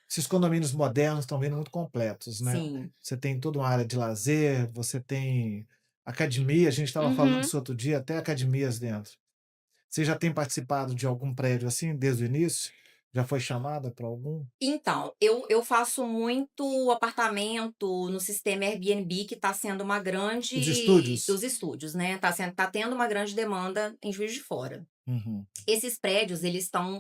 Esses condomínios modernos estão vindo muito completos, né? Sim. Você tem toda uma área de lazer, você tem academia, a gente estava falando Uhum. isso outro dia, até academias dentro. Você já tem participado de algum prédio assim, desde o início? Já foi chamada para algum? Então, eu faço muito apartamento no sistema Airbnb, que está sendo uma Os grande estúdios? os estúdios, né, tá tendo uma grande demanda em Juiz de Fora. Uhum. Esses prédios,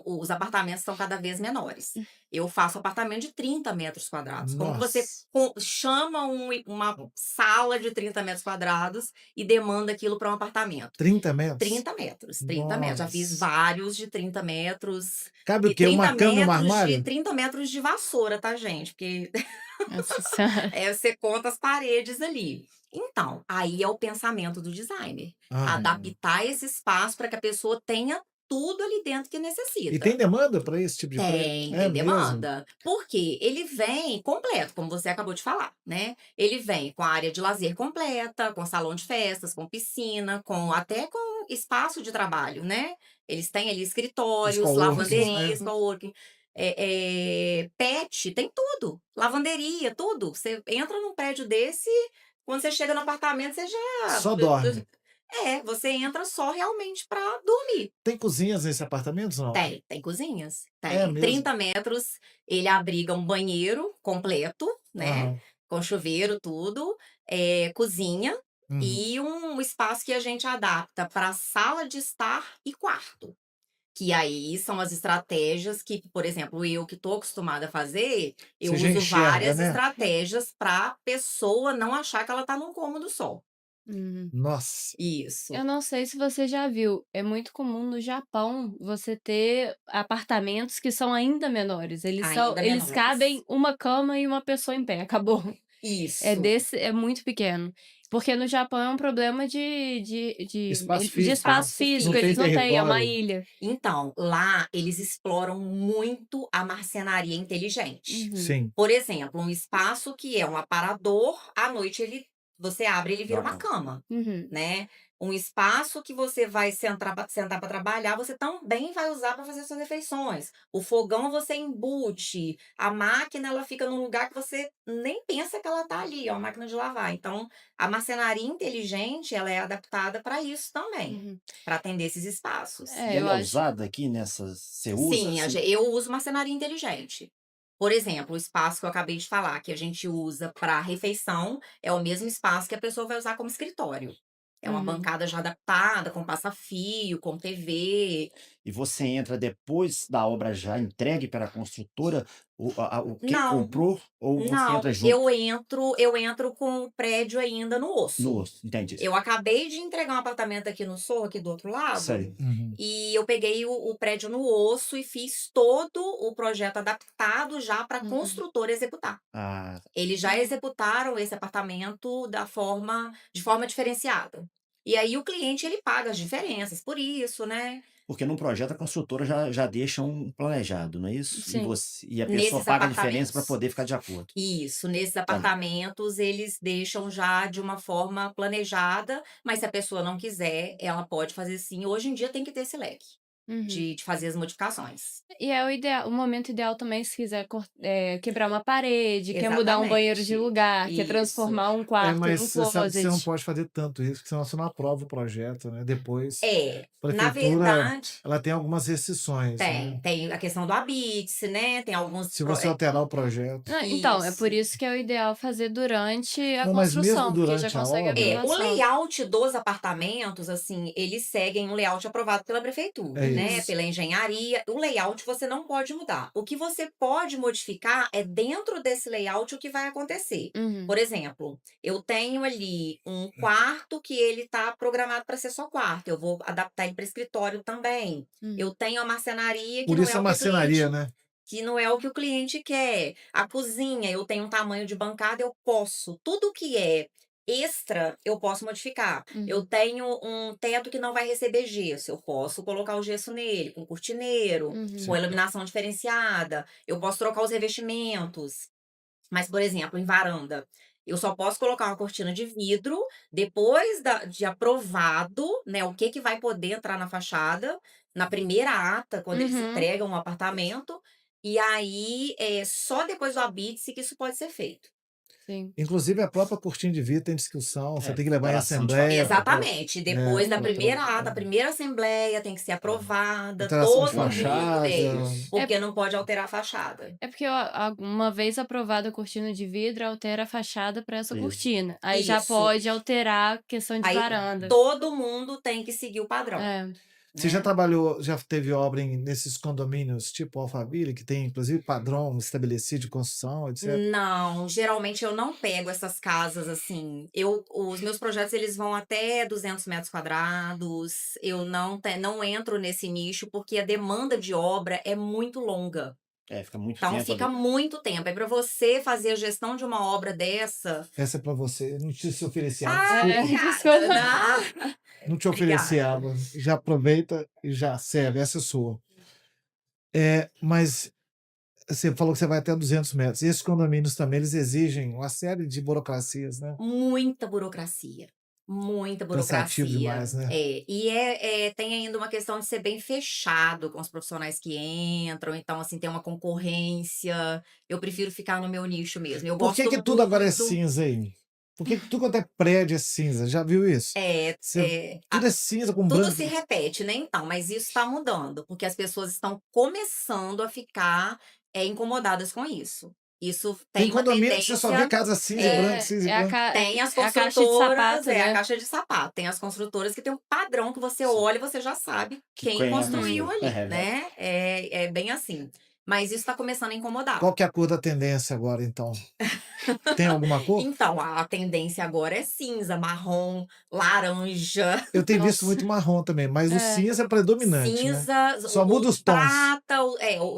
os apartamentos estão cada vez menores. Eu faço apartamento de 30 metros quadrados. Como que você Nossa, chama uma sala de 30 metros quadrados e demanda aquilo para um apartamento? 30 metros? 30 metros, 30 metros. Já fiz Nossa. vários de 30 metros. Cabe o E quê? Uma cama e um armário? 30 metros de vassoura, tá, gente? Porque Nossa senhora. você conta as paredes ali. Então, aí é o pensamento do designer. Aham. Adaptar esse espaço para que a pessoa tenha tudo ali dentro que E necessita. tem demanda para esse tipo de prédio? Tem, É tem mesmo? demanda. Porque ele vem completo, como você acabou de falar, né? Ele vem com a área de lazer completa, com salão de festas, com piscina, até com espaço de trabalho, né? Eles têm ali Os escritórios, coworkings, lavanderias, né? coworking, pet, tem tudo. Lavanderia, tudo. Você entra num prédio desse, quando você chega no apartamento, você já. Só dorme. Você entra só realmente para dormir. Tem cozinhas nesse apartamento, não? Tem cozinhas, É tem. mesmo? 30 metros, ele abriga um banheiro completo, né, Aham. com chuveiro, tudo, cozinha Uhum. e um espaço que a gente adapta para sala de estar e quarto. Que aí são as estratégias que, por exemplo, eu que estou acostumada a fazer, eu Você já uso enxerga, várias né? estratégias para a pessoa não achar que ela está num cômodo só. Uhum. Nossa. Isso. Eu não sei se você já viu, é muito comum no Japão você ter apartamentos que são ainda menores. Ainda Eles cabem menores. uma cama e uma pessoa em pé, acabou. Isso. É muito pequeno. Porque no Japão é um problema Espaço de físico. espaço Espaço físico, Não tem eles não têm, é uma território. ilha. Então, lá eles exploram muito a marcenaria inteligente. Uhum. Sim. Por exemplo, um espaço que é um aparador, à noite você abre, ele vira uma Bacana. cama, Uhum. né? Um espaço que você vai sentar para trabalhar, você também vai usar para fazer suas refeições. O fogão você embute, a máquina ela fica num lugar que você nem pensa que ela tá ali, é uma máquina de lavar. Então, a marcenaria inteligente, ela é adaptada para isso também, Uhum. para atender esses espaços. E É, eu ela é acho. usada aqui nessas. Você usa Sim, assim? eu uso marcenaria inteligente. Por exemplo, o espaço que eu acabei de falar, que a gente usa para refeição, é o mesmo espaço que a pessoa vai usar como escritório. É uma Uhum. bancada já adaptada, com passa-fio, com TV. E você entra depois da obra já entregue para a construtora, quem Não, comprou, ou você não, entra junto? eu entro com o prédio ainda no osso. Entendi. Eu acabei de entregar um apartamento aqui no Sorro, aqui do outro lado, Sei. Uhum. e eu peguei o prédio no osso e fiz todo o projeto adaptado já para a Uhum. construtora executar. Ah, Eles já executaram esse apartamento de forma diferenciada. E aí o cliente ele paga as diferenças por isso, né? porque num projeto a construtora já deixa um planejado, não é isso? Sim. E a pessoa Nesses paga a diferença para apartamentos. poder ficar de acordo. Isso, nesses Entendi. apartamentos eles deixam já de uma forma planejada, mas se a pessoa não quiser, ela pode fazer sim. Hoje em dia tem que ter esse leque Uhum. de fazer as modificações. E é o momento ideal também se quiser quebrar uma parede, quer mudar um banheiro de Exatamente. lugar, quer Isso. transformar um É, quarto mas num você sabe que você não closet. pode fazer tanto isso, porque senão você não aprova o projeto, né? Depois, a Na prefeitura, verdade, ela tem algumas restrições, né? tem a questão do habite, né? Tem alguns Se você alterar o projeto. Então, é por isso. isso que é o ideal fazer durante a Não, mas mesmo construção, porque já durante a consegue obra, O aprovação. layout dos apartamentos, assim, eles seguem um layout aprovado pela prefeitura, é né? isso. Pela engenharia. O layout você não pode mudar. O que você pode modificar é dentro desse layout o que vai acontecer. Uhum. Por exemplo, eu tenho ali um quarto que ele tá programado para ser só quarto. Eu vou adaptar ele para escritório também. Uhum. Eu tenho a marcenaria que Por não isso é a o que o marcenaria, cliente né? que não é o que o cliente quer. A cozinha, eu tenho um tamanho de bancada, eu posso. Tudo que é extra, eu posso modificar. Eu Uhum. tenho um teto que não vai receber gesso, eu posso colocar o gesso nele, com cortineiro, Uhum. com iluminação diferenciada. Eu posso trocar os revestimentos. Mas, por exemplo, em varanda, eu só posso colocar uma cortina de vidro depois de aprovado, né, o que vai poder entrar na fachada, na primeira ata, quando eles Uhum. entregam um apartamento, e aí só depois do habite que isso pode ser feito. Sim. Inclusive, a própria cortina de vidro tem discussão, você É, tem que levar em instalação de assembleia para Exatamente. Depois da primeira ata, a é, primeira assembleia tem que ser aprovada, alteração de todo mundo, fachada. porque não pode alterar a fachada. É porque uma vez aprovada a cortina de vidro, altera a fachada para essa Isso. cortina. Aí já Isso. pode alterar a questão de Aí varanda. todo mundo tem que seguir o padrão. É. Você já Né? trabalhou, já teve obra nesses condomínios tipo Alphaville, que tem inclusive padrão estabelecido de construção, etc. Não, geralmente eu não pego essas casas assim. Os meus projetos eles vão até 200 metros quadrados. Eu não entro nesse nicho porque a demanda de obra é muito longa. Fica muito Então tempo fica ali. muito tempo. É para você fazer a gestão de uma obra dessa. Essa é para você. Não te se oferecer água, Ah, desculpa. obrigada. Não. Não te oferecer Obrigada. água. Já aproveita e já serve. Essa é sua. Mas você falou que você vai até 200 metros. E esses condomínios também, eles exigem uma série de burocracias, né? Muita burocracia. Muita Cansativo burocracia. demais, né? E tem ainda uma questão de ser bem fechado com os profissionais que entram, então, assim, tem uma concorrência. Eu prefiro ficar no meu nicho mesmo. Eu Por que gosto que tudo agora é muito. cinza aí? Por que tudo quanto é prédio é cinza? Já viu isso? Tudo é cinza com Tudo branco. se repete, né? Então, mas isso está mudando, porque as pessoas estão começando a ficar incomodadas com isso. Isso Tem tem uma condomínio que você só vê tendência. casa cinza e branco, cinza e branco. Tem as é a caixa de construtoras, sapato, a né? caixa de sapato. Tem as construtoras que tem um padrão que você Sim. olha e você já sabe Que quem quem é a construiu pessoa. ali, né? É bem assim. Mas isso tá começando a incomodar. Qual que é a cor da tendência agora, então? Tem alguma cor? Então, a tendência agora é cinza, marrom, laranja. Eu tenho visto Nossa. muito marrom também, mas o É. cinza é predominante, né? Cinza, Só muda os tons. prata,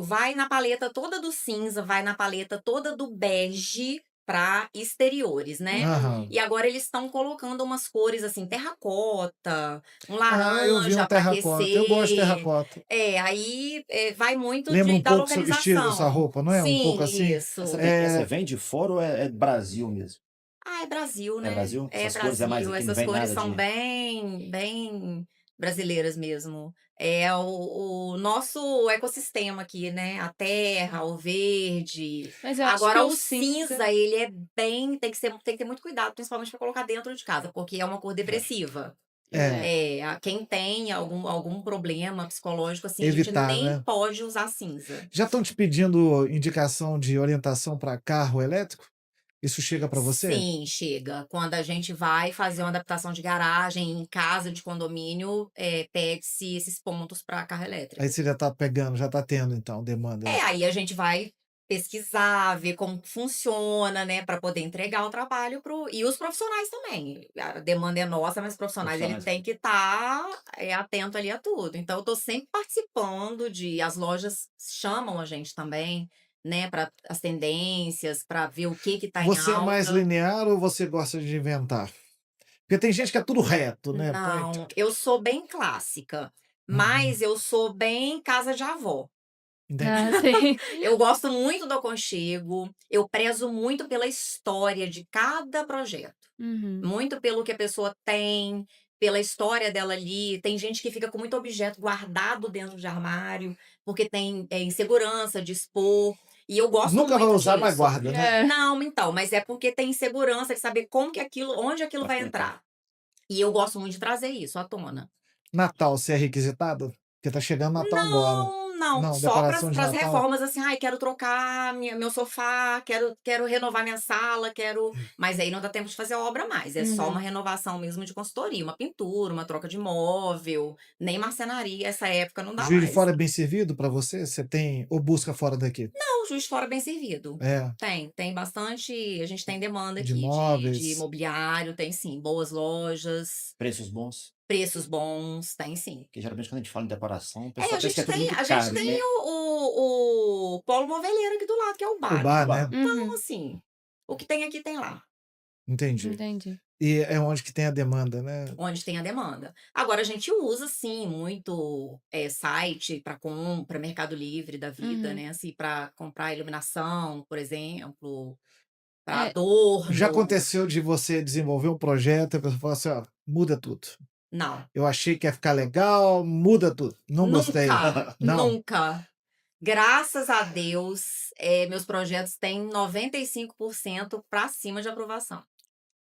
vai na paleta toda do cinza, vai na paleta toda do bege para exteriores, né? Aham. E agora eles estão colocando umas cores assim, terracota, um Ah, eu vi laranja uma para terracota. Eu gosto de aquecer. terracota. Aí vai muito Lembra um da pouco seu estilo, sua localização. roupa, não é? Um pouco Sim, assim? isso. Essa tendência É, vem de fora ou é Brasil mesmo? Ah, é Brasil, É né? Brasil? É Essas cores é mais Brasil. aqui, não Essas vem cores nada são de. bem brasileiras mesmo. É o nosso ecossistema aqui, né? A terra, o verde. Mas eu acho que Agora o o cinza. cinza, ele é bem, tem que ter muito cuidado, principalmente para colocar dentro de casa, porque é uma cor depressiva. é, Quem tem algum problema psicológico assim, a gente evitar, nem né? pode usar cinza. Já estão te pedindo indicação de orientação para carro elétrico? Isso chega para você? Sim, chega. Quando a gente vai fazer uma adaptação de garagem em casa de condomínio, pede-se esses pontos para carro Aí elétrico. você já tá pegando, já tá tendo, então, demanda. Aí a gente vai pesquisar, ver como que funciona, né, para poder entregar o trabalho e os profissionais também. A demanda é nossa, mas os profissionais ele Profissionais. tem que estar atento ali a tudo. Então eu tô sempre participando as lojas chamam a gente também, né, para as tendências, para ver o que tá em Você é mais alta. linear ou você gosta de inventar? Porque tem gente que é tudo reto, né? Põe... Não, eu sou bem clássica, Uhum. mas eu sou bem casa de avó. Entendi. Ah, sim. Eu gosto muito do aconchego, eu prezo muito pela história de cada projeto, Uhum. muito pelo que a pessoa tem, pela história dela ali. Tem gente que fica com muito objeto guardado dentro de armário, porque tem insegurança de expor, e eu gosto Nunca vai muito usar, mas disso. guarda, né? É. Não, então, mas é porque tem insegurança de saber como que onde aquilo vai entrar. E eu gosto muito de trazer isso à tona. Natal, você é requisitado? Porque tá chegando Natal agora. Não, Não, só para decoração de as Natal. reformas, assim, ai, quero trocar meu sofá, quero renovar minha sala, mas aí não dá tempo de fazer obra mais, é só uma renovação mesmo de consultoria, uma pintura, uma troca de móvel, nem marcenaria, essa época não dá Juiz de mais. Fora é bem servido para você? Você tem ou busca fora daqui? Não, Juiz de Fora é bem servido. É, Tem bastante, a gente tem demanda de aqui de móveis. mobiliário, tem sim, boas lojas, Preços bons. preços bons, tem sim. Porque geralmente quando a gente fala em decoração, o A pessoal pensa que é gente tudo tem, muito a gente caro, tem né? o Polo Moveleiro aqui do lado, que é o O bar. bar, Bar. né? Então, Uhum. assim, o que tem aqui tem lá, Entendi. Entendi. E é onde que tem a demanda, né? onde tem a demanda. Agora, a gente usa, sim, muito site para compra, Mercado Livre da vida, Uhum. né? Assim, para comprar iluminação, por exemplo, para É, adorno. Já aconteceu de você desenvolver um projeto e a pessoa falar assim, ó, muda tudo. Não, Eu achei que ia ficar legal, muda tudo. Não gostei. nunca, Não. nunca. Graças a Deus, meus projetos têm 95% para cima de aprovação.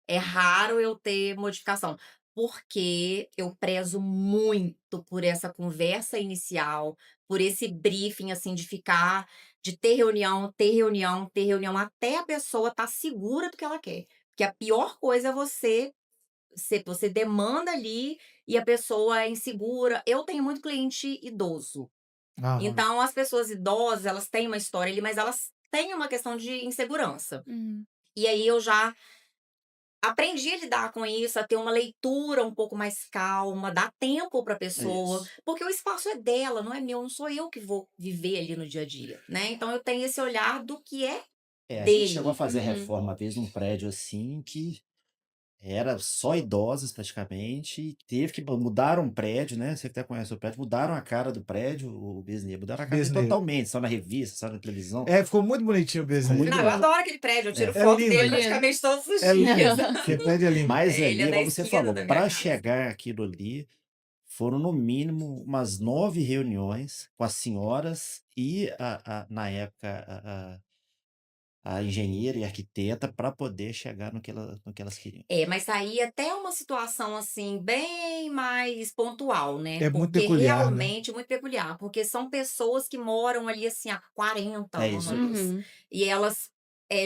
É raro eu ter modificação, porque eu prezo muito por essa conversa inicial, por esse briefing, assim, de ter reunião, ter reunião, ter reunião, até a pessoa estar segura do que ela quer. Porque a pior coisa é você demanda ali e a pessoa é insegura. Eu tenho muito cliente idoso. Aham. Então, as pessoas idosas, elas têm uma história ali, mas elas têm uma questão de insegurança. uhum. E aí eu já aprendi a lidar com isso, a ter uma leitura um pouco mais calma, dar tempo para a pessoa, Isso. porque o espaço é dela, não é meu, não sou eu que vou viver ali no dia a dia, né? Então eu tenho esse olhar do que é A gente chegou a dele. fazer Uhum. reforma uma vez num prédio assim que era só idosos praticamente, e teve que mudar um prédio, né? Você até conhece o prédio, mudaram a cara do prédio, o Besnier, mudaram a cara dele Besnier. totalmente, só na revista, só na televisão. É, ficou muito bonitinho o Ficou business. muito Não, eu bom. adoro aquele prédio, eu tiro É foto lindo. dele Lindo. praticamente todos os É lindo. dias. Aquele prédio é lindo. Mas Ele é ali, da como você esquina falou, da minha para casa. chegar aquilo ali, foram no mínimo umas 9 reuniões com as senhoras e, na época, a engenheira e arquiteta para poder chegar no que elas queriam. Mas aí até uma situação assim bem mais pontual, né? É muito Porque peculiar, né? realmente muito peculiar, porque são pessoas que moram ali assim há 40 É isso. anos Uhum. e elas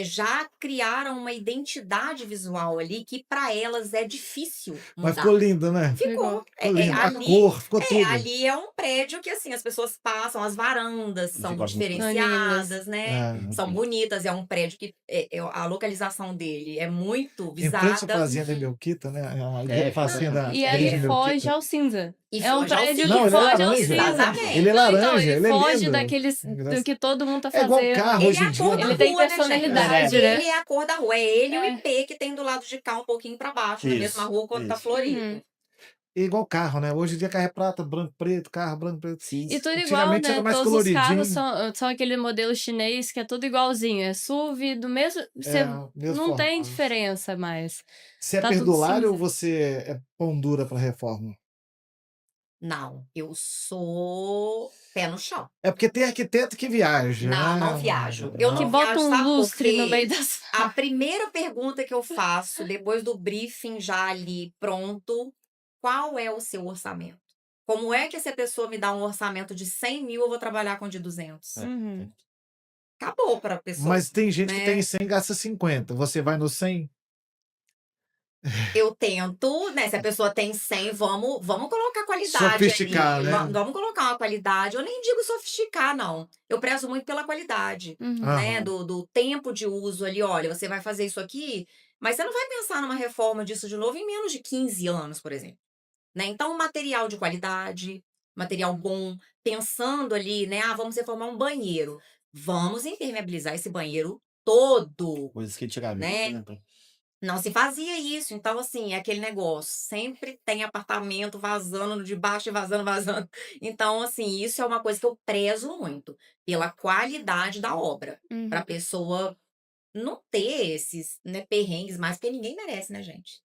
já criaram uma identidade visual ali que para elas é difícil Mas ficou mudar. lindo, né? Ficou. Ficou lindo. A Ali, cor, ficou tudo. ali é um prédio que assim as pessoas passam, as varandas são Ficou muito São lindas. diferenciadas, né? É. São bonitas. É um prédio que a localização dele é muito Em frente à visada Fazenda Melquita, né? Ali É, a Fazenda E Igreja ele Melquita. foge ao cinza. e É um foge ao prédio cinza. Não, que ele é foge ao laranja. cinza. Exatamente. Ele é Não, então, laranja, ele ele é foge lindo. do que todo mundo tá É igual fazendo. carro Ele hoje é em a dia, cor né? da Ele tem rua, né, gente? personalidade, Ele né? é a cor da rua. É ele e o É. IP que tem do lado de cá um pouquinho para baixo, na mesma Isso, rua quando tá isso. florido. Uhum. É igual carro, né? Hoje em dia carro é prata, branco, preto, carro branco, preto. Sim. E tudo igual, Antigamente né? era mais Todos os carros coloridinho. são aquele modelo chinês que é tudo igualzinho. É SUV do mesmo. Você É, mesmo não tem formato. diferença mais. Você é Tá tudo perdulário ou cinza. você é pão dura para reforma? Não, eu sou pé no chão. É porque tem arquiteto que viaja, Não, né? não viajo. Eu Que não bota viajo, um sabe por lustre no quê? meio das. A primeira pergunta que eu faço, depois do briefing já ali pronto, qual é o seu orçamento? Como é que se a pessoa me dá um orçamento de 100 mil, eu vou trabalhar com de 200? É, Uhum. Acabou para a pessoa, Mas tem gente que tem né? 100 e gasta 50. Você vai no 100? Eu tento, né? Se a pessoa tem 100, vamos colocar qualidade Sofisticar, ali. né? Vamos colocar uma qualidade. Eu nem digo sofisticar, não. Eu prezo muito pela qualidade, Uhum. né? Aham. Do tempo de uso ali. Olha, você vai fazer isso aqui, mas você não vai pensar numa reforma disso de novo em menos de 15 anos, por exemplo. Né? Então, material de qualidade, material bom, pensando ali, né? Ah, vamos reformar um banheiro. Vamos impermeabilizar esse banheiro todo, Coisas que antigamente, né? né? Não se fazia isso. Então, assim, é aquele negócio. Sempre tem apartamento vazando de baixo e vazando, vazando. Então, assim, isso é uma coisa que eu prezo muito. Pela qualidade da obra. Para a Uhum. pessoa não ter esses, né, perrengues mais, porque ninguém merece, né, gente?